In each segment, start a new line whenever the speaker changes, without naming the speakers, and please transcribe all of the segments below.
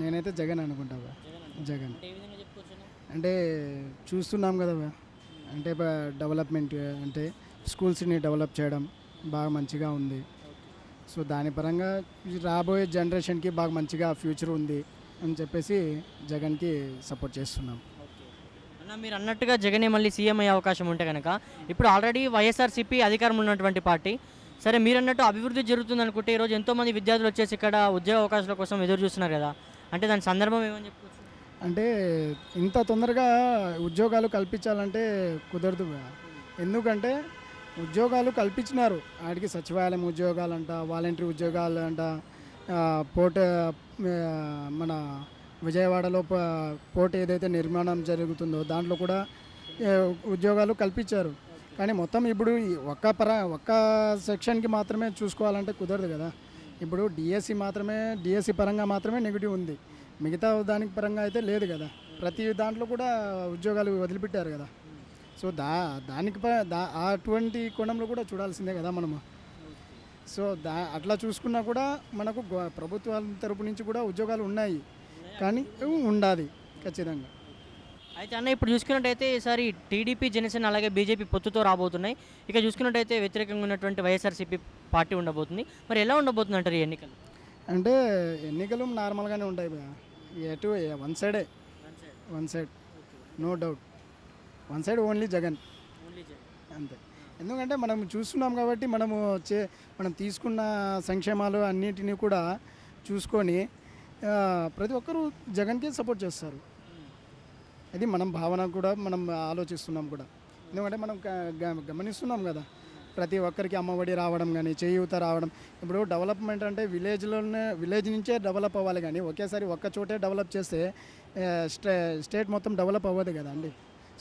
నేనైతే జగన్ అనుకుంటా బా. జగన్
అంటే ఏ విధంగా చెప్పుకోవచ్చు?
అంటే చూస్తున్నాం కదా బా. అంటే డెవలప్మెంట్ అంటే స్కూల్స్ని డెవలప్ చేయడం బాగా మంచిగా ఉంది. సో దాని పరంగా ఈ రాబోయే జనరేషన్కి బాగా మంచిగా ఫ్యూచర్ ఉంది అని చెప్పేసి జగన్కి సపోర్ట్ చేస్తున్నాం.
ఓకే. అన్న మీరు అన్నట్టుగా జగనే మళ్ళీ సీఎం అయ్యే అవకాశం ఉంటే కనుక ఇప్పుడు ఆల్రెడీ వైఎస్ఆర్సీపీ అధికారంలో ఉన్నటువంటి పార్టీ. సరే మీరన్నట్టు అభివృద్ధి జరుగుతుంది అనుకుంటే ఈరోజు ఎంతోమంది విద్యార్థులు వచ్చేసి ఇక్కడ ఉద్యోగ అవకాశాల కోసం ఎదురు చూస్తున్నారు కదా. అంటే దాని సందర్భం ఏమని చెప్పుకోవచ్చు?
అంటే ఇంత తొందరగా ఉద్యోగాలు కల్పించాలంటే కుదరదు బా. ఎందుకంటే ఉద్యోగాలు కల్పించినారు వాడికి సచివాలయం ఉద్యోగాలంట, వాలంటరీ ఉద్యోగాలంట, పోర్ట్ మన విజయవాడలో పోర్ట్ ఏదైతే నిర్మాణం జరుగుతుందో దాంట్లో కూడా ఆ, ఉద్యోగాలు కల్పించారు. కానీ మొత్తం ఇప్పుడు ఈ ఒక్క సెక్షన్కి మాత్రమే చూసుకోవాలంటే కుదరదు కదా. ఇప్పుడు డిఎస్సి పరంగా మాత్రమే నెగిటివ్ ఉంది, మిగతా దానికి పరంగా అయితే లేదు కదా. ప్రతి దాంట్లో కూడా ఉద్యోగాలు వదిలిపెట్టారు కదా. సో దానికి అటువంటి కోణంలో కూడా చూడాల్సిందే కదా మనము. సో అట్లా చూసుకున్నా కూడా మనకు ప్రభుత్వాల తరపు నుంచి కూడా ఉద్యోగాలు ఉన్నాయి, కానీ ఉండాలి ఖచ్చితంగా.
అయితే అన్న ఇప్పుడు చూసుకున్నట్టయితే ఈసారి టీడీపీ జనసేన అలాగే బీజేపీ పొత్తుతో రాబోతున్నాయి. ఇక చూసుకున్నట్టయితే వ్యతిరేకంగా ఉన్నటువంటి వైఎస్ఆర్సీపీ పార్టీ ఉండబోతుంది. మరి ఎలా ఉండబోతుంది అంటారు ఈ ఎన్నికలు?
అంటే ఎన్నికలు నార్మల్గానే ఉంటాయి భయ్యా. ఎటు one side no doubt, one side only Jagan అంతే. ఎందుకంటే మనం చూస్తున్నాం కాబట్టి మనం తీసుకున్న సంక్షేమాలు అన్నిటినీ కూడా చూసుకొని ప్రతి ఒక్కరూ జగన్కే సపోర్ట్ చేస్తారు. అది మనం భావన కూడా మనం ఆలోచిస్తున్నాం కూడా. ఎందుకంటే మనం గమనిస్తున్నాం కదా, ప్రతి ఒక్కరికి అమ్మఒడి రావడం కానీ చేయూత రావడం. ఇప్పుడు డెవలప్మెంట్ అంటే విలేజ్ నుంచే డెవలప్ అవ్వాలి, కానీ ఒకేసారి ఒక్క చోటే డెవలప్ చేస్తే స్టేట్ మొత్తం డెవలప్ అవ్వదు కదా అండి.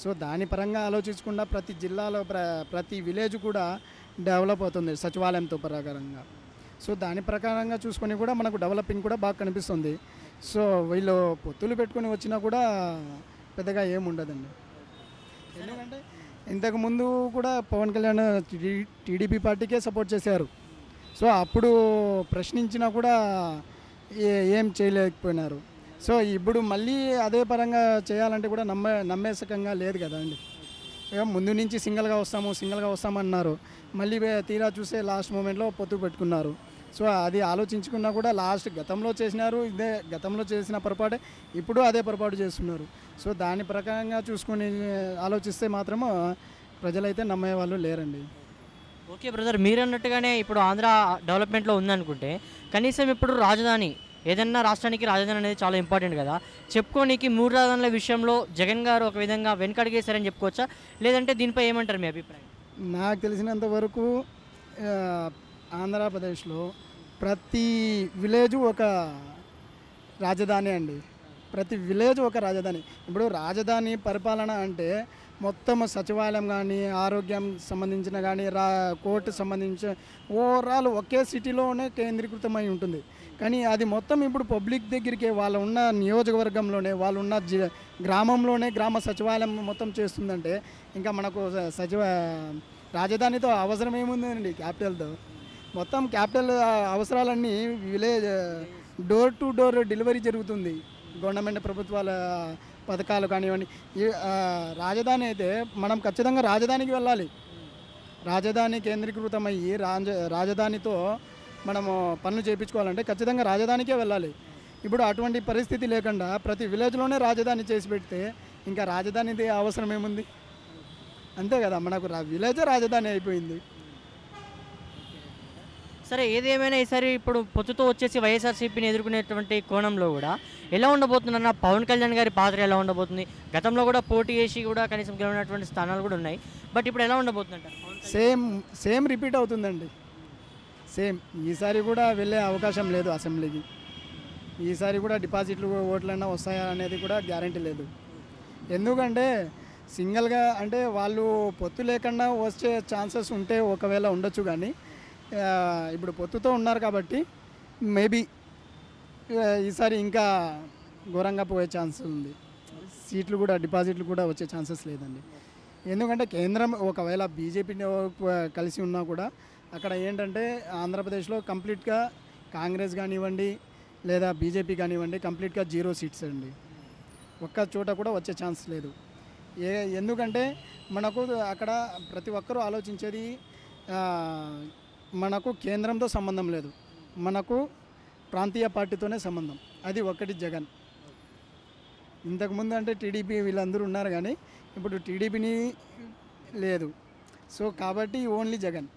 సో దాని పరంగా ఆలోచించకుండా ప్రతి జిల్లాలో ప్రతి విలేజ్ కూడా డెవలప్ అవుతుంది సచివాలయంతో ప్రకారంగా. సో దాని ప్రకారంగా చూసుకొని కూడా మనకు డెవలపింగ్ కూడా బాగా కనిపిస్తుంది. సో వీళ్ళు పొత్తులు పెట్టుకొని వచ్చినా కూడా పెద్దగా ఏముండదండి. ఎందుకంటే ఇంతకుముందు కూడా పవన్ కళ్యాణ్ టీడీపీ పార్టీకే సపోర్ట్ చేశారు. సో అప్పుడు ప్రశ్నించినా కూడా ఏం చేయలేకపోయినారు. సో ఇప్పుడు మళ్ళీ అదే పరంగా చేయాలంటే కూడా నమ్మేసకంగా లేదు కదా అండి. ముందు నుంచి సింగిల్గా వస్తామన్నారు, మళ్ళీ తీరా చూసే లాస్ట్ మూమెంట్లో పొత్తు పెట్టుకున్నారు. సో అది ఆలోచించుకున్నా కూడా గతంలో చేసిన పొరపాటే ఇప్పుడు అదే పొరపాటు చేస్తున్నారు. సో దాని ప్రకారంగా చూసుకొని ఆలోచిస్తే మాత్రము ప్రజలైతే నమ్మే వాళ్ళు లేరండి.
ఓకే బ్రదర్, మీరు అన్నట్టుగానే ఇప్పుడు ఆంధ్ర డెవలప్మెంట్లో ఉందనుకుంటే కనీసం ఇప్పుడు రాజధాని ఏదన్నా రాష్ట్రానికి రాజధాని అనేది చాలా ఇంపార్టెంట్ కదా. చెప్పుకోనికి 3 రాజధానుల విషయంలో జగన్ గారు ఒక విధంగా వెనకడిగేశారని చెప్పుకోవచ్చా, లేదంటే దీనిపై ఏమంటారు మీ అభిప్రాయం?
నాకు తెలిసినంత వరకు ఆంధ్రప్రదేశ్లో ప్రతి విలేజ్ ఒక రాజధాని అండి. ప్రతి విలేజ్ ఒక రాజధాని. ఇప్పుడు రాజధాని పరిపాలన అంటే మొత్తం సచివాలయం కానీ, ఆరోగ్యం సంబంధించిన కానీ, కోర్టు సంబంధించిన ఓవరాల్ ఒకే సిటీలోనే కేంద్రీకృతమై ఉంటుంది. కానీ అది మొత్తం ఇప్పుడు పబ్లిక్ దగ్గరికి వాళ్ళు ఉన్న నియోజకవర్గంలోనే, వాళ్ళు ఉన్న గ్రామంలోనే గ్రామ సచివాలయం మొత్తం చేస్తుందంటే ఇంకా మనకు రాజధానితో అవసరం ఏముందండి? క్యాపిటల్తో మొత్తం క్యాపిటల్ అవసరాలన్నీ village door to door delivery జరుగుతుంది. గవర్నమెంట్ ప్రభుత్వాల పథకాలు కానివ్వండి. రాజధాని అయితే మనం ఖచ్చితంగా రాజధానికి వెళ్ళాలి. రాజధాని కేంద్రీకృతమయ్యి రాజధానితో మనము పనులు చేయించుకోవాలంటే ఖచ్చితంగా రాజధానికే వెళ్ళాలి. ఇప్పుడు అటువంటి పరిస్థితి లేకుండా ప్రతి విలేజ్లోనే రాజధాని చేసి పెడితే ఇంకా రాజధానిది అవసరం ఏముంది? అంతే కదా, మనకు విలేజే రాజధాని అయిపోయింది.
సరే ఏదేమైనా ఈసారి ఇప్పుడు పొత్తుతో వచ్చేసి వైఎస్ఆర్సీపీని ఎదుర్కొనేటువంటి కోణంలో కూడా ఎలా ఉండబోతుందన్న పవన్ కళ్యాణ్ గారి పాత్ర ఎలా ఉండబోతుంది? గతంలో కూడా పోటీ చేసి కూడా కనీసం గెలిచినటువంటి స్థానాలు కూడా ఉన్నాయి. బట్ ఇప్పుడు ఎలా ఉండబోతుందంటారు?
సేమ్ రిపీట్ అవుతుందండి. సేమ్ ఈసారి కూడా వెళ్ళే అవకాశం లేదు అసెంబ్లీకి. ఈసారి కూడా డిపాజిట్లు ఓట్లైనా వస్తాయా అనేది కూడా గ్యారంటీ లేదు. ఎందుకంటే సింగిల్గా అంటే వాళ్ళు పొత్తు లేకుండా వచ్చే ఛాన్సెస్ ఉంటే ఒకవేళ ఉండొచ్చు, కానీ ఇప్పుడు పొత్తుతో ఉన్నారు కాబట్టి మేబీ ఈసారి ఇంకా ఘోరంగా పోయే ఛాన్స్ ఉంది. సీట్లు కూడా డిపాజిట్లు కూడా వచ్చే ఛాన్సెస్ లేదండి. ఎందుకంటే కేంద్రం ఒకవేళ బీజేపీ కలిసి ఉన్నా కూడా అక్కడ ఏంటంటే ఆంధ్రప్రదేశ్లో కంప్లీట్గా కాంగ్రెస్ కానివ్వండి, లేదా బీజేపీ కానివ్వండి కంప్లీట్గా 0 సీట్స్ అండి. ఒక్క చోట కూడా వచ్చే ఛాన్స్ లేదు. ఎందుకంటే మనకు అక్కడ ప్రతి ఒక్కరూ ఆలోచించేది ఆ, మనకు కేంద్రంతో సంబంధం లేదు, మనకు ప్రాంతీయ పార్టీతోనే సంబంధం. అది ఒకటి జగన్. ఇంతకుముందు అంటే టీడీపీ వీళ్ళందరూ ఉన్నారు కానీ ఇప్పుడు టీడీపీని లేదు. సో కాబట్టి ఓన్లీ జగన్.